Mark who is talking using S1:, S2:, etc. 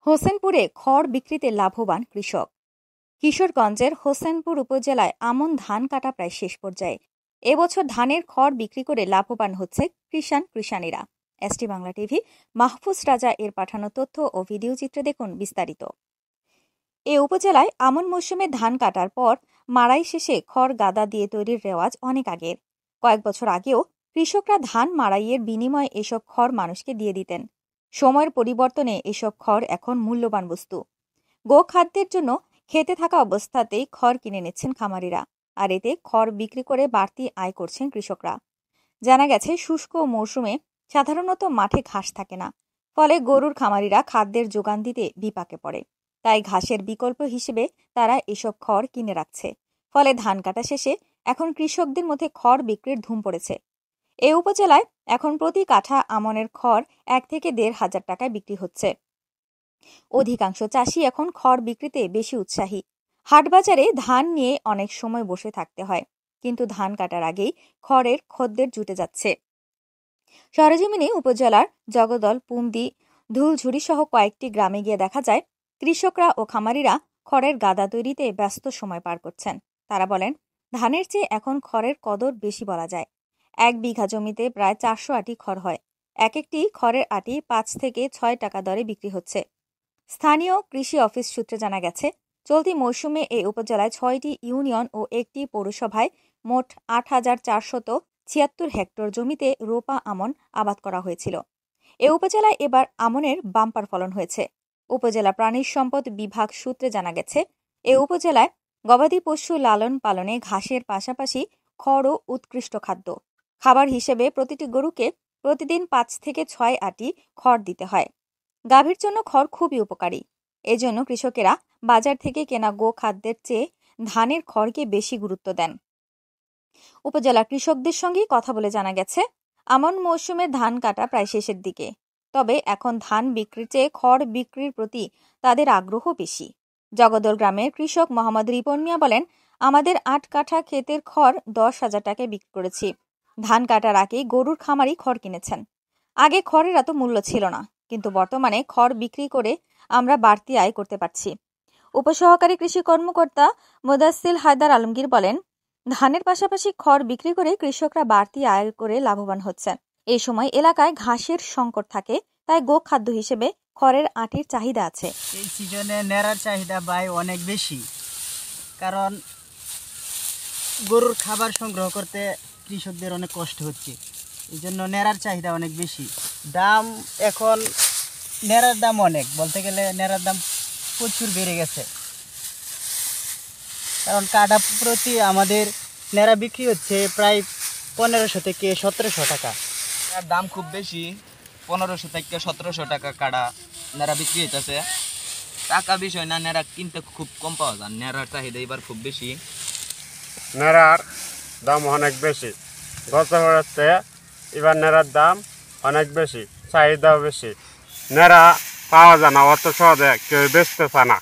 S1: হোসেনপুরে খড় বিক্রিতে লাভবান কৃষক। কিশোরগঞ্জের হোসেনপুর উপজেলায় আমন ধান কাটা প্রায় শেষ পর্যায়ে। এবছর ধানের খড় বিক্রি করে লাভবান হচ্ছে কৃষানীরা। এসটি বাংলা টিভি মাহফুজ রাজা এর পাঠানো তথ্য ও ভিডিও চিত্রে দেখুন বিস্তারিত। এ উপজেলায় আমন মৌসুমে ধান কাটার পর মাড়াই শেষে খড় গাদা দিয়ে তৈরির রেওয়াজ অনেক আগের। কয়েক বছর আগেও কৃষকরা ধান মাড়াইয়ের বিনিময়ে এসব খড় মানুষকে দিয়ে দিতেন। সময়ের পরিবর্তনে এসব খড় এখন মূল্যবান বস্তু। গোখাদ্যের জন্য খেতে থাকা অবস্থাতেই খড় কিনে নিচ্ছেন খামারিরা, আর এতে খড় বিক্রি করে বাড়তি আয় করছেন কৃষকরা। জানা গেছে, শুষ্ক মৌসুমে সাধারণত মাঠে ঘাস থাকে না, ফলে গরুর খামারিরা খাদ্যের যোগান দিতে বিপাকে পড়ে। তাই ঘাসের বিকল্প হিসেবে তারা এসব খড় কিনে রাখছে। ফলে ধান কাটা শেষে এখন কৃষকদের মধ্যে খড় বিক্রির ধুম পড়েছে। এ উপজেলায় এখন প্রতি কাঠা আমনের খড় 1 থেকে 1,500 টাকায় বিক্রি হচ্ছে। অধিকাংশ চাষি এখন খড় বিক্রিতে বেশি উৎসাহী। হাটবাজারে ধান নিয়ে অনেক সময় বসে থাকতে হয়, কিন্তু ধান কাটার আগেই খড়ের খদ্দের জুটে যাচ্ছে। সরেজমিনে উপজেলার জগদল, পুমদি, ধুলঝুরি সহ কয়েকটি গ্রামে গিয়ে দেখা যায় কৃষকরা ও খামারিরা খড়ের গাদা তৈরিতে ব্যস্ত সময় পার করছেন। তারা বলেন, ধানের চেয়ে এখন খড়ের কদর বেশি বলা যায়। 1 বিঘা জমিতে প্রায় 400 আটি খড় হয়। এক একটি খড়ের আটি 5 থেকে 6 টাকা দরে বিক্রি হচ্ছে। স্থানীয় কৃষি অফিস সূত্রে জানা গেছে, চলতি মৌসুমে এই উপজেলায় 6টি ইউনিয়ন ও একটি পৌরসভায় মোট 8,476 হেক্টর জমিতে রোপা আমন আবাদ করা হয়েছিল। এ উপজেলায় এবার আমনের বাম্পার ফলন হয়েছে। উপজেলা প্রাণী সম্পদ বিভাগ সূত্রে জানা গেছে, এ উপজেলায় গবাদি পশু লালন পালনে ঘাসের পাশাপাশি খড়ও উৎকৃষ্ট খাদ্য। খাবার হিসেবে প্রতিটি গরুকে প্রতিদিন 5 থেকে 6 আটি খড় দিতে হয়। গাভীর জন্য খড় খুবই উপকারী। এজন্য কৃষকেরা বাজার থেকে কেনা গোখাদ্যের চেয়ে ধানের খড়কে বেশি গুরুত্ব দেন। উপজেলা কৃষকদের সঙ্গে কথা বলে জানা গেছে, আমন মৌসুমের ধান কাটা প্রায় শেষের দিকে। তবে এখন ধান বিক্রির চেয়ে খড় বিক্রির প্রতি তাদের আগ্রহ বেশি। জগদল গ্রামের কৃষক মোহাম্মদ রিপন মিয়া বলেন, আমাদের 8 কাঠা ক্ষেতের খড় 10,000 টাকায় বিক্রি করেছি। ধান কাটার আগে গরুর খামারি খড় কিনেছেন। আগে খড়ের এত মূল্য ছিল না, কিন্তু বর্তমানে খড় বিক্রি করে আমরা বাড়তি আয় করতে পারছি। উপসহকারী কৃষি কর্মকর্তা মুদাসিল হায়দার আলমগীর বলেন, ধানের পাশাপাশি খড় বিক্রি করে কৃষকরা বাড়তি আয় করে লাভবান হচ্ছেন। এই সময় এলাকায় ঘাসের সংকট থাকে, তাই গোখাদ্য হিসেবে খড়ের আটির চাহিদা আছে।
S2: এই সিজনে নেড়ার চাহিদা অনেক বেশি, কারণ গরুর খাবার সংগ্রহ করতে কৃষকদের অনেক কষ্ট হচ্ছে। এই জন্য নেড়ার চাহিদা অনেক বেশি। দাম এখন নেড়ার দাম অনেক, বলতে গেলে নেড়ার দাম প্রচুর বেড়ে গেছে। কারণ কাঠা প্রতি আমাদের নেড়া বিক্রি হচ্ছে প্রায় 1500 থেকে 1700 টাকা।
S3: এর দাম খুব বেশি, 1500 থেকে 1700 টাকা কাটা নেড়া বিক্রি হইতেছে। টাকা বিষয় না, নেড়া কিনতে খুব কম পাওয়া যায়। নেড়ার চাহিদা এবার খুব বেশি।
S4: নেড়ার দাম অনেক বেশি, গত বছর এবার নেড়ার দাম অনেক বেশি, চাহিদাও বেশি। নেড়া পাওয়া যায় না, অত সহজে কেউ বেচতে চায় না।